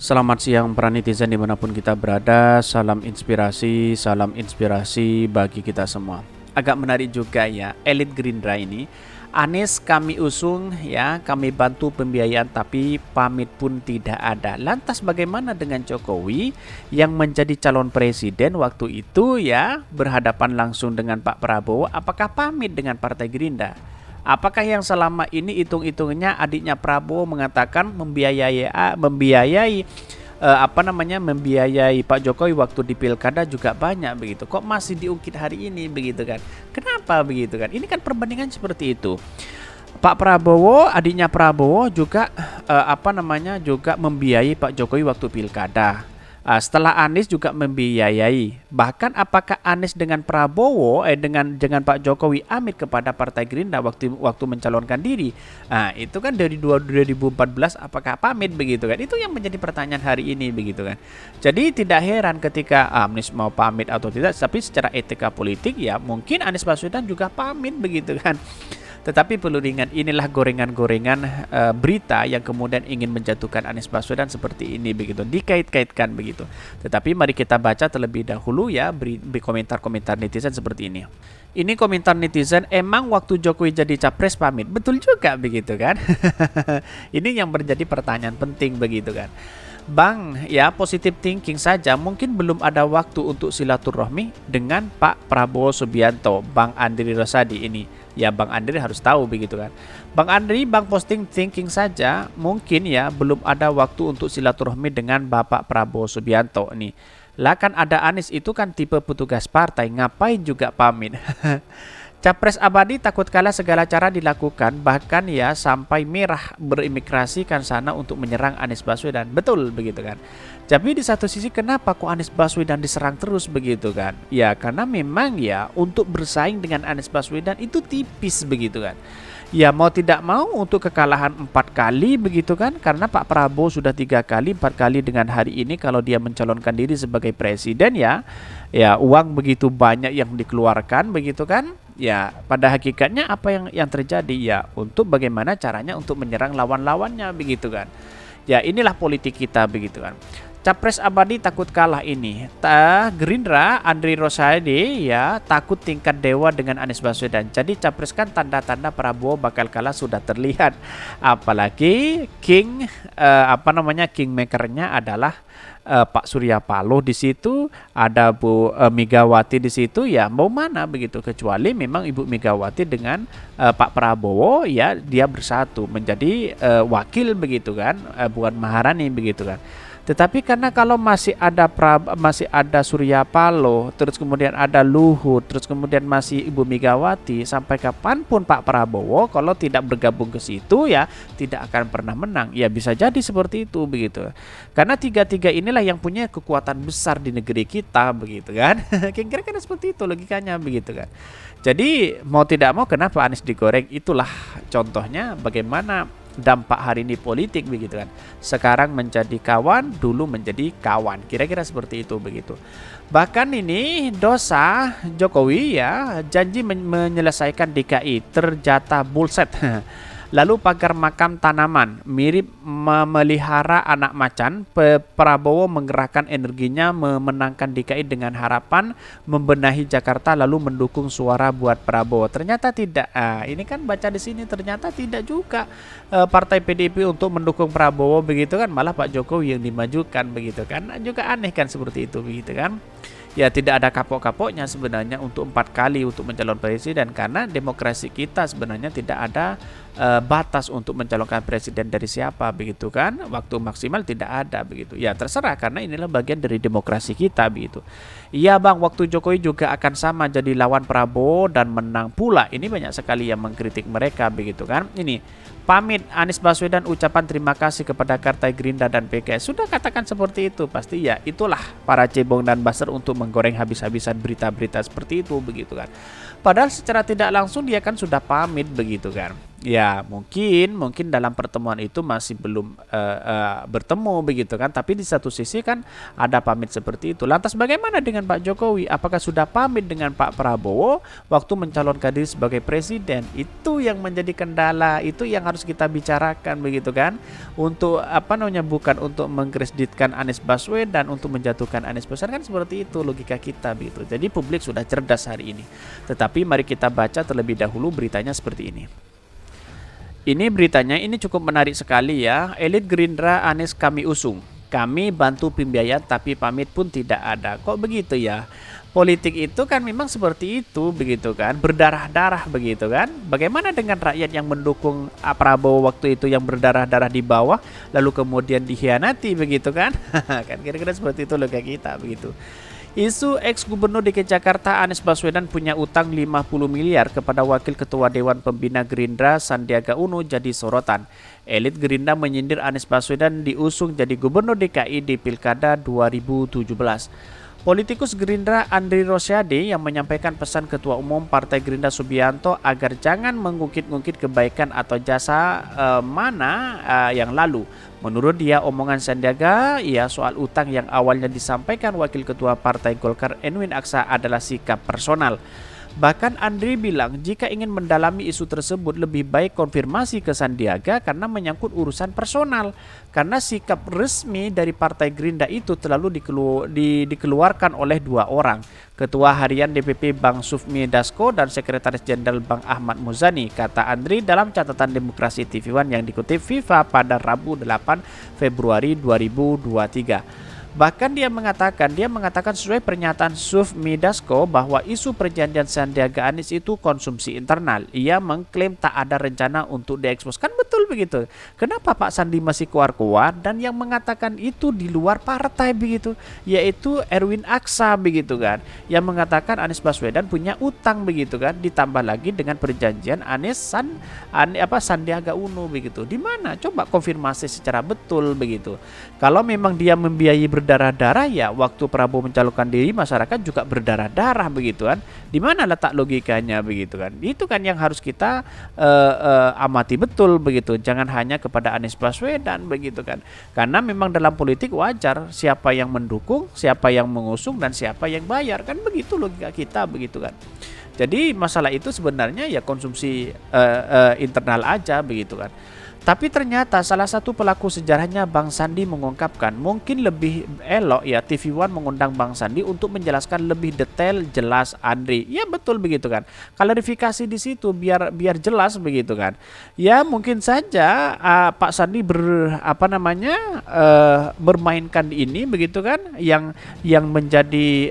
Selamat siang para netizen dimanapun kita berada. Salam inspirasi bagi kita semua. Agak menarik juga ya, elit Gerindra ini. Anies kami usung ya, kami bantu pembiayaan tapi pamit pun tidak ada. Lantas bagaimana dengan Jokowi yang menjadi calon presiden waktu itu ya, berhadapan langsung dengan Pak Prabowo, apakah pamit dengan Partai Gerindra? Apakah yang selama ini hitung-hitungannya adiknya Prabowo mengatakan membiayai Pak Jokowi waktu di pilkada juga banyak begitu. Kok masih diungkit hari ini begitu kan? Kenapa begitu kan? Ini kan perbandingan seperti itu. Pak Prabowo, adiknya Prabowo juga juga membiayai Pak Jokowi waktu pilkada. Setelah Anies juga membiayai. Bahkan apakah Anies dengan Prabowo dengan Pak Jokowi amit kepada Partai Gerindra waktu mencalonkan diri. Itu kan dari 2014 apakah pamit begitu kan? Itu yang menjadi pertanyaan hari ini begitu kan. Jadi tidak heran ketika Anies mau pamit atau tidak, tapi secara etika politik ya mungkin Anies Baswedan juga pamit begitu kan. Tetapi perlu diingat, inilah gorengan-gorengan berita yang kemudian ingin menjatuhkan Anies Baswedan seperti ini begitu, dikait-kaitkan begitu. Tetapi mari kita baca terlebih dahulu ya komentar-komentar netizen seperti ini. Ini komentar netizen, emang waktu Jokowi jadi capres pamit? Betul juga begitu kan? Ini yang menjadi pertanyaan penting begitu kan. Bang, ya positive thinking saja, mungkin belum ada waktu untuk silaturahmi dengan Pak Prabowo Subianto. Bang Andri Rosadi ini. Ya Bang Andri harus tahu begitu kan. Bang Andri, Bang posting thinking saja, mungkin ya belum ada waktu untuk silaturahmi dengan Bapak Prabowo Subianto nih. Lah kan ada Anies, itu kan tipe petugas partai, ngapain juga pamit. Capres abadi takut kalah segala cara dilakukan, bahkan ya sampai merah berimigrasi kan sana untuk menyerang Anies Baswedan. Betul begitu kan. Tapi di satu sisi kenapa kok Anies Baswedan diserang terus begitu kan? Ya karena memang ya untuk bersaing dengan Anies Baswedan itu tipis begitu kan. Ya mau tidak mau untuk kekalahan 4 kali begitu kan, karena Pak Prabowo sudah 3 kali 4 kali dengan hari ini kalau dia mencalonkan diri sebagai presiden ya uang begitu banyak yang dikeluarkan begitu kan. Ya pada hakikatnya apa yang terjadi ya untuk bagaimana caranya untuk menyerang lawan-lawannya begitu kan. Ya inilah politik kita begitu kan. Capres abadi takut kalah ini. Gerindra Andri Rosadi ya takut tingkat dewa dengan Anies Baswedan. Jadi capres kan tanda-tanda Prabowo bakal kalah sudah terlihat. Apalagi kingmakernya adalah Pak Surya Paloh di situ, ada Bu Megawati di situ, ya mau mana begitu, kecuali memang Ibu Megawati dengan Pak Prabowo ya dia bersatu menjadi wakil begitu kan, bukan Maharani begitu kan. Tetapi karena kalau masih ada Surya Paloh, terus kemudian ada Luhut, terus kemudian masih Ibu Megawati, sampai kapanpun Pak Prabowo kalau tidak bergabung ke situ ya tidak akan pernah menang. Ya bisa jadi seperti itu begitu. Karena tiga-tiga inilah yang punya kekuatan besar di negeri kita begitu kan. Kira-kira seperti itu logikanya begitu kan. Jadi mau tidak mau kenapa Anies digoreng, itulah contohnya bagaimana dampak hari ini politik begitu kan. Sekarang menjadi kawan, dulu menjadi kawan. Kira-kira seperti itu begitu. Bahkan ini dosa Jokowi ya janji menyelesaikan DKI terjata bullshit. Lalu pagar makam tanaman mirip memelihara anak macan. Prabowo menggerakkan energinya memenangkan DKI dengan harapan membenahi Jakarta lalu mendukung suara buat Prabowo. Ternyata tidak. Ini kan baca di sini ternyata tidak juga partai PDIP untuk mendukung Prabowo begitu kan, malah Pak Jokowi yang dimajukan begitu kan. Juga aneh kan seperti itu begitu kan. Ya tidak ada kapok-kapoknya sebenarnya untuk 4 kali untuk mencalon presiden, karena demokrasi kita sebenarnya tidak ada batas untuk mencalonkan presiden dari siapa begitu kan. Waktu maksimal tidak ada begitu. Ya terserah karena inilah bagian dari demokrasi kita begitu. Iya Bang, waktu Jokowi juga akan sama jadi lawan Prabowo dan menang pula. Ini banyak sekali yang mengkritik mereka begitu kan. Ini pamit Anies Baswedan ucapan terima kasih kepada Partai Gerindra dan PKS. Sudah katakan seperti itu, pasti ya itulah para cebong dan buzzer untuk menggoreng habis-habisan berita-berita seperti itu begitu kan. Padahal secara tidak langsung dia kan sudah pamit begitu kan. Ya, mungkin dalam pertemuan itu masih belum bertemu begitu kan. Tapi di satu sisi kan ada pamit seperti itu. Lantas bagaimana dengan Pak Jokowi? Apakah sudah pamit dengan Pak Prabowo waktu mencalonkan diri sebagai presiden? Itu yang menjadi kendala, itu yang harus kita bicarakan begitu kan. Untuk apa namanya, bukan untuk mengkreditkan Anies Baswedan, untuk menjatuhkan Anies Baswedan, kan seperti itu logika kita begitu. Jadi publik sudah cerdas hari ini. Tetapi mari kita baca terlebih dahulu beritanya seperti ini. Ini beritanya ini cukup menarik sekali ya. Elit Gerindra Anies kami usung. Kami bantu pembiayaan tapi pamit pun tidak ada. Kok begitu ya? Politik itu kan memang seperti itu begitu kan. Berdarah-darah begitu kan. Bagaimana dengan rakyat yang mendukung Prabowo waktu itu yang berdarah-darah di bawah lalu kemudian dikhianati begitu kan? Kan kira-kira seperti itu loh kayak kita begitu. Isu ex-gubernur DKI Jakarta Anies Baswedan punya utang 50 miliar kepada Wakil Ketua Dewan Pembina Gerindra Sandiaga Uno jadi sorotan. Elit Gerindra menyindir Anies Baswedan diusung jadi gubernur DKI di Pilkada 2017. Politikus Gerindra Andri Rosiade yang menyampaikan pesan Ketua Umum Partai Gerindra Subianto agar jangan mengungkit-ungkit kebaikan atau jasa yang lalu. Menurut dia, omongan Sandiaga soal utang yang awalnya disampaikan Wakil Ketua Partai Golkar Enwin Aksa adalah sikap personal. Bahkan Andri bilang jika ingin mendalami isu tersebut lebih baik konfirmasi ke Sandiaga karena menyangkut urusan personal. Karena sikap resmi dari Partai Gerindra itu terlalu dikeluarkan oleh dua orang. Ketua Harian DPP Bang Sufmi Dasko dan Sekretaris Jenderal Bang Ahmad Muzani, kata Andri dalam catatan Demokrasi TV One yang dikutip FIFA pada Rabu 8 Februari 2023. Bahkan dia mengatakan sesuai pernyataan Sufmi Dasko bahwa isu perjanjian Sandiaga Anies itu konsumsi internal. Ia mengklaim tak ada rencana untuk diekspos. Kan betul begitu. Kenapa Pak Sandi masih keluar-keluar dan yang mengatakan itu di luar partai begitu, yaitu Erwin Aksa begitu kan, yang mengatakan Anies Baswedan punya utang begitu kan, ditambah lagi dengan perjanjian Sandiaga Uno begitu. Di mana? Coba konfirmasi secara betul begitu. Kalau memang dia membiayai berdarah-darah, ya waktu Prabowo mencalonkan diri masyarakat juga berdarah-darah begitu kan. Di mana letak logikanya begitu kan? Itu kan yang harus kita amati betul begitu. Jangan hanya kepada Anies Baswedan begitu kan. Karena memang dalam politik wajar siapa yang mendukung, siapa yang mengusung dan siapa yang bayar, kan begitu logika kita begitu kan. Jadi masalah itu sebenarnya ya konsumsi internal aja begitu kan. Tapi ternyata salah satu pelaku sejarahnya Bang Sandi mengungkapkan mungkin lebih elok ya TV One mengundang Bang Sandi untuk menjelaskan lebih detail jelas Andri. Ya betul begitu kan. Klarifikasi di situ biar jelas begitu kan. Ya mungkin saja Pak Sandi bermainkan ini begitu kan, yang menjadi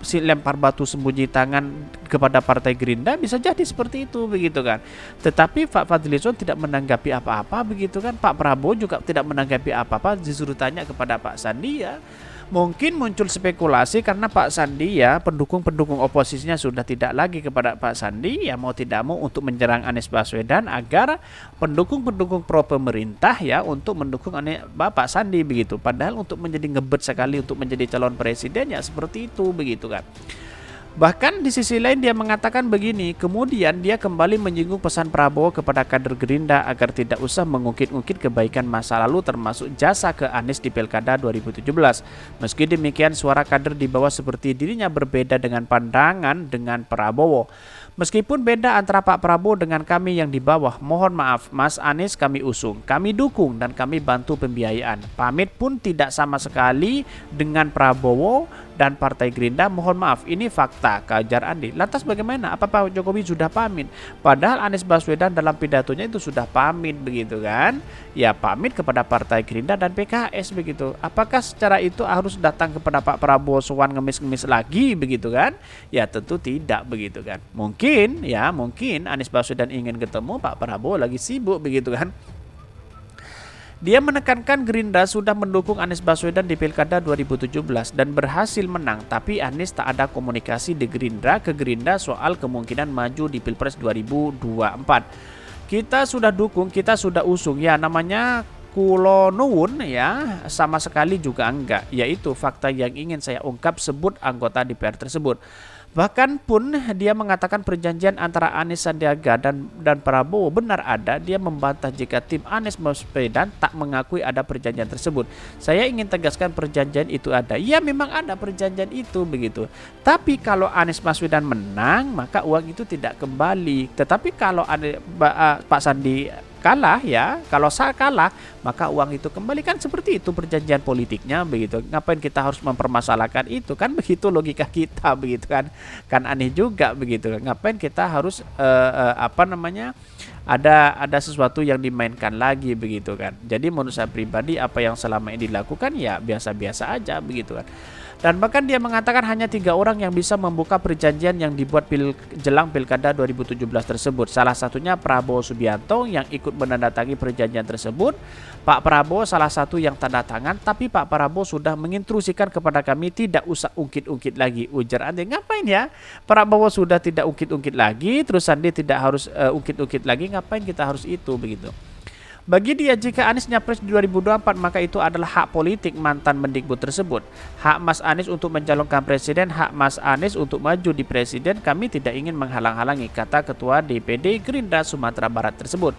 si lempar batu sembunyi tangan kepada Partai Gerindra, bisa jadi seperti itu begitu kan. Tetapi Pak Fadlizon tidak menanggapi apa-apa begitu kan. Pak Prabowo juga tidak menanggapi apa-apa, disuruh tanya kepada Pak Sandi ya. Mungkin muncul spekulasi karena Pak Sandi ya, pendukung-pendukung oposisinya sudah tidak lagi kepada Pak Sandi ya, mau tidak mau untuk menyerang Anies Baswedan agar pendukung-pendukung pro pemerintah ya untuk mendukung Pak Sandi begitu. Padahal untuk menjadi ngebet sekali untuk menjadi calon presiden ya seperti itu begitu kan. Bahkan di sisi lain dia mengatakan begini, kemudian dia kembali menyinggung pesan Prabowo kepada kader Gerindra agar tidak usah mengungkit-ungkit kebaikan masa lalu termasuk jasa ke Anies di Pilkada 2017. Meski demikian suara kader di bawah seperti dirinya berbeda dengan pandangan dengan Prabowo. Meskipun beda antara Pak Prabowo dengan kami yang di bawah, mohon maaf Mas Anies kami usung, kami dukung dan kami bantu pembiayaan. Pamit pun tidak sama sekali dengan Prabowo dan Partai Gerindra, mohon maaf ini fakta, kejar Andi. Lantas bagaimana? Apa Pak Jokowi sudah pamit? Padahal Anies Baswedan dalam pidatonya itu sudah pamit begitu kan? Ya pamit kepada Partai Gerindra dan PKS begitu. Apakah secara itu harus datang kepada Pak Prabowo sowan ngemis-ngemis lagi begitu kan? Ya tentu tidak begitu kan. Mungkin Anies Baswedan ingin ketemu, Pak Prabowo lagi sibuk begitu kan. Dia menekankan Gerindra sudah mendukung Anies Baswedan di Pilkada 2017 dan berhasil menang, tapi Anies tak ada komunikasi di Gerindra ke Gerindra soal kemungkinan maju di Pilpres 2024. Kita sudah dukung, kita sudah usung, ya namanya kulo nuwun ya, sama sekali juga enggak, yaitu fakta yang ingin saya ungkap, sebut anggota DPR tersebut. Bahkan pun dia mengatakan perjanjian antara Anies Sandiaga dan Prabowo benar ada. Dia membantah jika tim Anies Baswedan tak mengakui ada perjanjian tersebut. Saya ingin tegaskan perjanjian itu ada. Ya memang ada perjanjian itu begitu. Tapi kalau Anies Baswedan menang maka uang itu tidak kembali. Tetapi kalau Pak Sandi kalah ya, kalau saya kalah maka uang itu kembali, kan seperti itu perjanjian politiknya begitu. Ngapain kita harus mempermasalahkan itu, kan begitu logika kita begitu kan aneh juga begitu. Ngapain kita harus ada sesuatu yang dimainkan lagi begitu kan. Jadi menurut saya pribadi apa yang selama ini dilakukan ya biasa-biasa aja begitu kan. Dan bahkan dia mengatakan hanya 3 orang yang bisa membuka perjanjian yang dibuat jelang Pilkada 2017 tersebut. Salah satunya Prabowo Subianto yang ikut menandatangani perjanjian tersebut. Pak Prabowo salah satu yang tanda tangan, tapi Pak Prabowo sudah menginstruksikan kepada kami tidak usah ungkit-ungkit lagi. Ujar Andi, ngapain ya? Prabowo sudah tidak ungkit-ungkit lagi, terus Sandi tidak harus ungkit-ungkit lagi, ngapain kita harus itu begitu. Bagi dia, jika Anies nyapres di 2024 maka itu adalah hak politik mantan Mendikbud tersebut. Hak Mas Anies untuk mencalonkan presiden, hak Mas Anies untuk maju di presiden, kami tidak ingin menghalang-halangi, kata Ketua DPD Gerindra Sumatera Barat tersebut.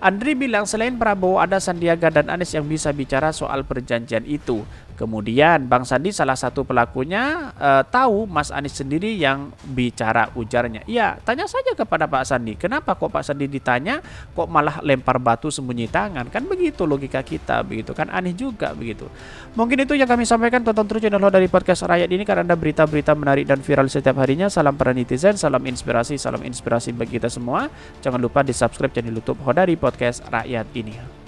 Andri bilang selain Prabowo ada Sandiaga dan Anies yang bisa bicara soal perjanjian itu. Kemudian Bang Sandi salah satu pelakunya tahu Mas Anies sendiri yang bicara, ujarnya. Ya, tanya saja kepada Pak Sandi. Kenapa kok Pak Sandi ditanya kok malah lempar batu sembunyi tangan? Kan begitu logika kita begitu kan, aneh juga begitu. Mungkin itu yang kami sampaikan. Tonton terus channel dari Podcast Rakyat ini karena ada berita-berita menarik dan viral setiap harinya. Salam para netizen, salam inspirasi bagi kita semua. Jangan lupa di subscribe channel YouTube Hodari Podcast Rakyat ini.